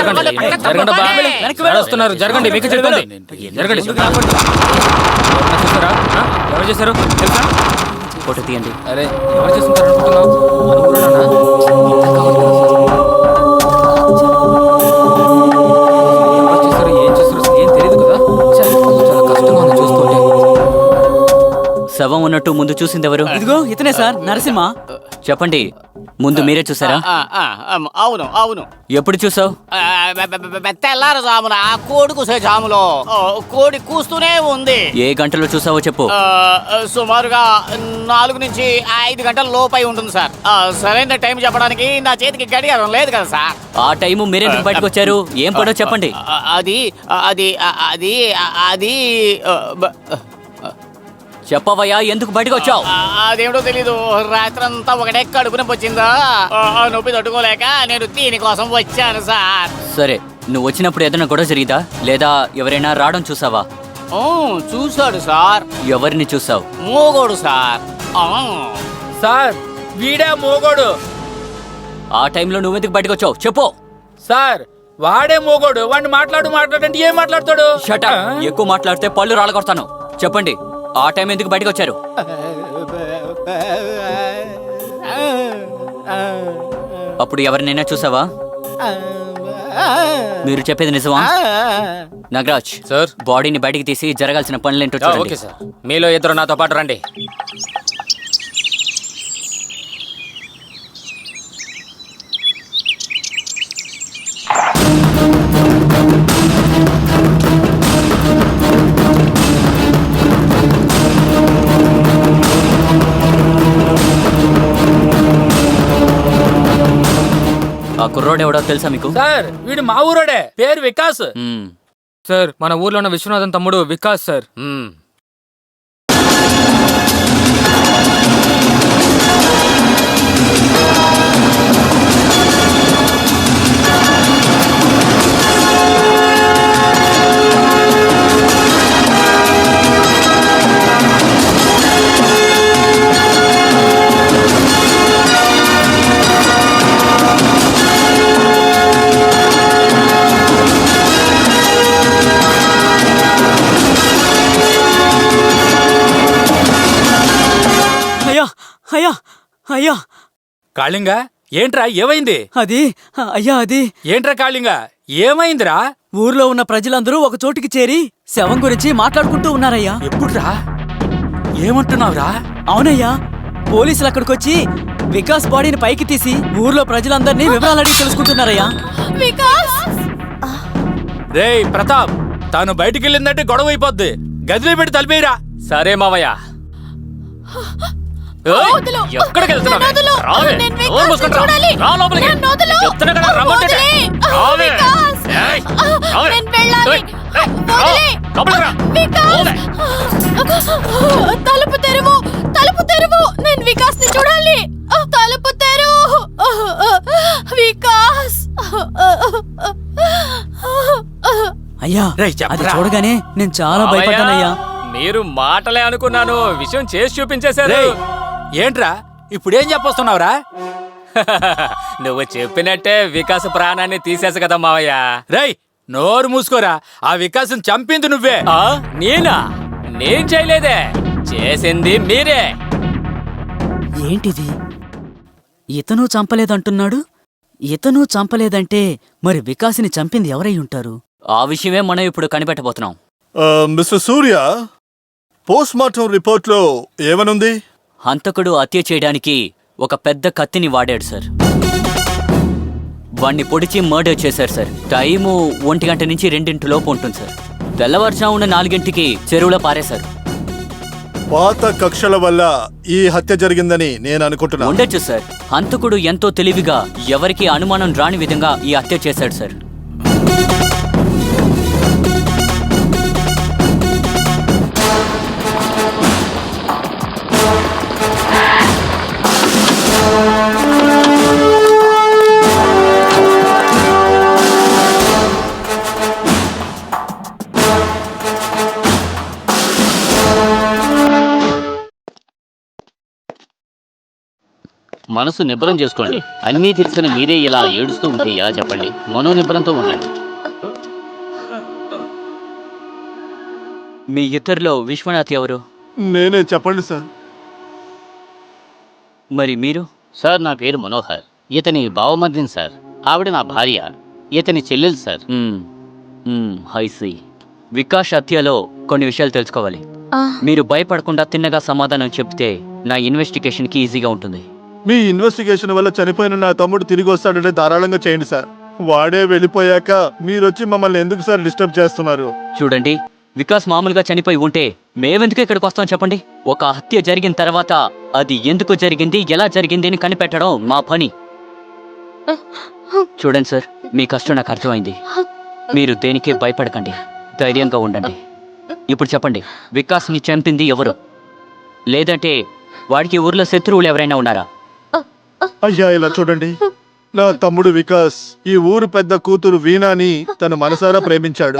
జరగండి బా. వస్తున్నారు, జరగండి. మీకు చెప్పండి, జరగండి. చూసారా ఎవరు చేశారు తెలుసా? ఫోటో తీయండి. అరే ఎవరు చేస్తుంటారు అనుకుంటున్నావు? మన ఊరోనా? ఎవరు చేశారు, ఏం చేశారు ఏం తెలియదు కదా. చాలా కష్టంగా ఉంది చూస్తుంటే. శవం ఉన్నట్టు ముందు చూసింది ఎవరు? ఇదిగో ఇతనే సార్, నరసింహ. చెప్పండి, ముందు మీరే చూసారా? అవును అవును. ఎప్పుడు చూసావు? తెల్లారుజామున కోడి కూసే జాములో కోడి కూస్తూనే ఉంది. ఏ గంటలో చూసావో చెప్పు. సుమారుగా 4 నుంచి 5 గంటల లోపై ఉంటుంది సార్. సరైన టైం చెప్పడానికి నా చేతికి గడియారం లేదు కదా సార్. ఆ టైము మీరెందుకు బయటకు వచ్చారు? ఏం పడో చెప్పండి. అది అది అది అది చెప్పవయ్యా, ఎందుకు బయటకు వచ్చావు? అదేమిటో తెలీదు. రాత్రంతా ఒకటే కడుపు నొప్పి వచ్చిందా, నొప్పి తట్టుకోలేక నేను దీనికోసం వచ్చాను సార్. సరే, నువ్వు వచ్చినప్పుడు ఏదైనా గొడవ జరిగిందా, లేదా ఎవరైనా రావడం చూసావా? చూశాడు సార్. ఎవరిని చూసావు? మోగోడు సార్. సార్ వీడే మోగోడు. ఆ టైంలో నువ్వెందుకు బయటకు వచ్చావు చెప్పు. సార్ వాడే మోగోడు. వాడిని మాట్లాడంటే ఏం మాట్లాడతాడు? Shut up. ఎక్కువ మాట్లాడితే పళ్ళు రాలగొడతాను. చెప్పండి, ఆ టైం ఎందుకు బయటకు వచ్చారు? అప్పుడు ఎవరినైనా చూసావా? మీరు చెప్పేది నిజమా? నాగరాజ్ సార్, బాడీని బయటికి తీసి జరగాల్సిన పనులేంటో చూడండి. Okay sir. మీలో ఇద్దరు నాతో పాటు రండి. ఆ కుర్రోడు ఎవడో తెలుసా మీకు? సార్ వీడు మా ఊరోడే, పేరు వికాస్. సార్ మన ఊర్లో ఉన్న విశ్వనాథన్ తమ్ముడు వికాస్ సార్. అయ్యా అయ్యా, కాళింగా ఏంట్రా ఏమైంది? అది అయ్యా అది ఏంట్రా కాళింగా ఏమైందిరా? ఊర్లో ఉన్న ప్రజలందరూ ఒక చోటికి చేరి శవం గురించి మాట్లాడుకుంటూ ఉన్నారయ్యా. ఎప్పుడురా? ఏమంటున్నావురా? అవునయ్యా, పోలీసులు అక్కడికొచ్చి వికాస్ బాడీని పైకి తీసి ఊర్లో ప్రజలందరినీ వివరాలు అడిగి తెలుసుకుంటున్నారయ్యా. రేయ్ ప్రతాప్, తాను బయటికి వెళ్ళిందంటే గొడవ అయిపోద్ది. గదిలో పెట్టి తలిపేయరా. సరే మావయ్య. ఎక్కడికి వెళ్తున్నావు? తలుపు తెరువు, తలుపు తెరువు, నేను వికాస్ ని చూడాలి. తలుపు తెరువు వికాస్. అయ్యా అది చూడగానే నేను చాలా భయపడ్డానయ్యా. మీరు మాటలే అనుకున్నాను, విషయం చేసి చూపించేశారు. ఏంట్రా ఇప్పుడేం చెప్పొస్తున్నావురా? నువ్వు చెప్పినట్టే వికాస్ ప్రాణాన్ని తీసేసు కదా మావయ్య. రేయ్ నోరు మూసుకోరా, ఆ వికాసం చంపింది నువ్వే. నేనా? నేను చేయలేదే, చేసింది మీరే. ఏంటిది, ఇతను చంపలేదంటున్నాడు? ఇతను చంపలేదంటే మరి వికాస్ని చంపింది ఎవరై ఉంటారు? ఆ విషయమే మనం ఇప్పుడు కనిపెట్టబోతున్నాం. మిస్టర్ సూర్య, పోస్ట్మార్టం రిపోర్ట్లో ఏమనుంది? హంతకుడు హత్య చేయడానికి ఒక పెద్ద కత్తిని వాడాడు సార్. వాణ్ణి పొడిచి మర్డర్ చేశారు సార్. టైము 1 గంట నుంచి 2 లోపు ఉంటుంది సార్. తెల్లవారుజామున 4 గంటకి చెరువులో పారేశారు. పాత కక్షల వల్ల ఈ హత్య జరిగిందని నేను అనుకుంటున్నా. ఉండొచ్చు సార్. హంతకుడు ఎంతో తెలివిగా ఎవరికి అనుమానం రాని విధంగా ఈ హత్య చేశాడు సార్. మనసు నిబ్బరం చేసుకోండి. అన్నీ తెలిసిన మీరే ఇలా ఏడుస్తూ ఉంటే ఎలా చెప్పండి? మనోనిబ్బరంతో ఉండండి. మీ ఇద్దరిలో విశ్వనాథ్ ఎవరు? నేనే, చెప్పండి సార్. మరి మీరు? సార్ నా పేరు మనోహర్. ఇతని బావమర్దిని సార్. ఆవిడ నా భార్య. ఇతని చెల్లెలు సార్. హైసి. వికాస్ హత్యలో కొన్ని విషయాలు తెలుసుకోవాలి. మీరు భయపడకుండా తిన్నగా సమాధానం చెప్తే నా ఇన్వెస్టిగేషన్కి ఈజీగా ఉంటుంది. మీ ఇన్వెస్టిగేషన్ వల్ల చనిపోయిన నా తమ్ముడు తిరిగి వస్తాడంటే ధారాళంగా చేయండి సార్. వాడే వెళ్ళిపోయాక మీరొచ్చి మమ్మల్ని ఎందుకు సార్ డిస్టర్బ్ చేస్తున్నారు? చూడండి, వికాస్ మామూలుగా చనిపోయి ఉంటే మేమెందుకు ఇక్కడికి వస్తాం చెప్పండి? ఒక హత్య జరిగిన తర్వాత అది ఎందుకు జరిగింది, ఎలా జరిగింది అని కనిపెట్టడం మా పని. చూడండి సార్, మీ కష్టం నాకు అర్థమైంది. మీరు దేనికి భయపడకండి, ధైర్యంగా ఉండండి. ఇప్పుడు చెప్పండి, వికాస్ని చంపింది ఎవరు? లేదంటే వాడికి ఊర్లో శత్రువులు ఎవరైనా ఉన్నారా? అయ్యా, ఇలా చూడండి. నా తమ్ముడు వికాస్ ఈ ఊరు పెద్ద కూతురు వీణాని తన మనసారా ప్రేమించాడు.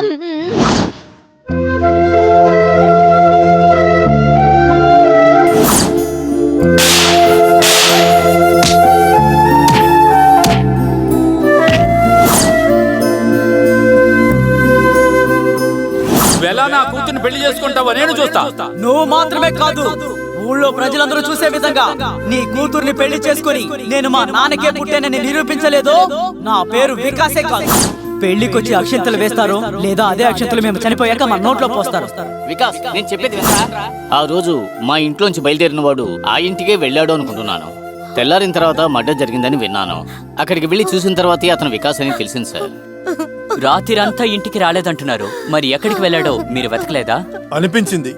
ఎలా నా కూతుర్ని పెళ్లి చేసుకుంటావో నేను చూస్తా. నువ్వు మాత్రమే కాదు, ఊళ్ళో ప్రజలందరూ చూసే విధంగా నీ కూతుర్ని పెళ్లి చేసుకుని నేను మా నాన్నకే పుట్టానని నిరూపించలేదు. నా పేరు వికాసే కాదు. పెళ్లికొచ్చి అక్షంతలు వేస్తారు, లేదా అదే అక్షంతలు మేము చనిపోయాక మా నోట్లో పోస్తారు. వికాస్, నేను చెప్పేది వినరా? ఆ రోజు మా ఇంట్లోంచి బయలుదేరిన వాడు ఆ ఇంటికే వెళ్ళాడు అనుకుంటున్నాను. తెల్లారిన తర్వాత మర్డర్ జరిగిందని విన్నాను. అక్కడికి వెళ్ళి చూసిన తర్వాతే అతను వికాస్ అని తెలిసింది సార్. రాత్రిరంతా ఇంటికి రాలేదంటున్నారు. మరి ఎక్కడికి వెళ్ళాడో మీరు వెతకలేదా? అనిపించింది,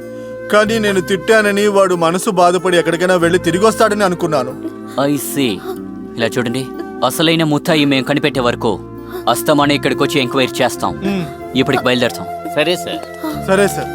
కానీ నేను తిట్టానని వాడు మనసు బాధపడి ఎక్కడికైనా వెళ్ళి తిరిగి వస్తాడని అనుకున్నాను. ఐసీ. ఇలా చూడండి, అసలైన ముత్తాయి మేము కనిపెట్టే వరకు అస్తమానే ఇక్కడికి వచ్చి ఎంక్వైరీ చేస్తాం. ఇప్పటికి బయలుదేరుతాం. సరే సార్. సరే సార్.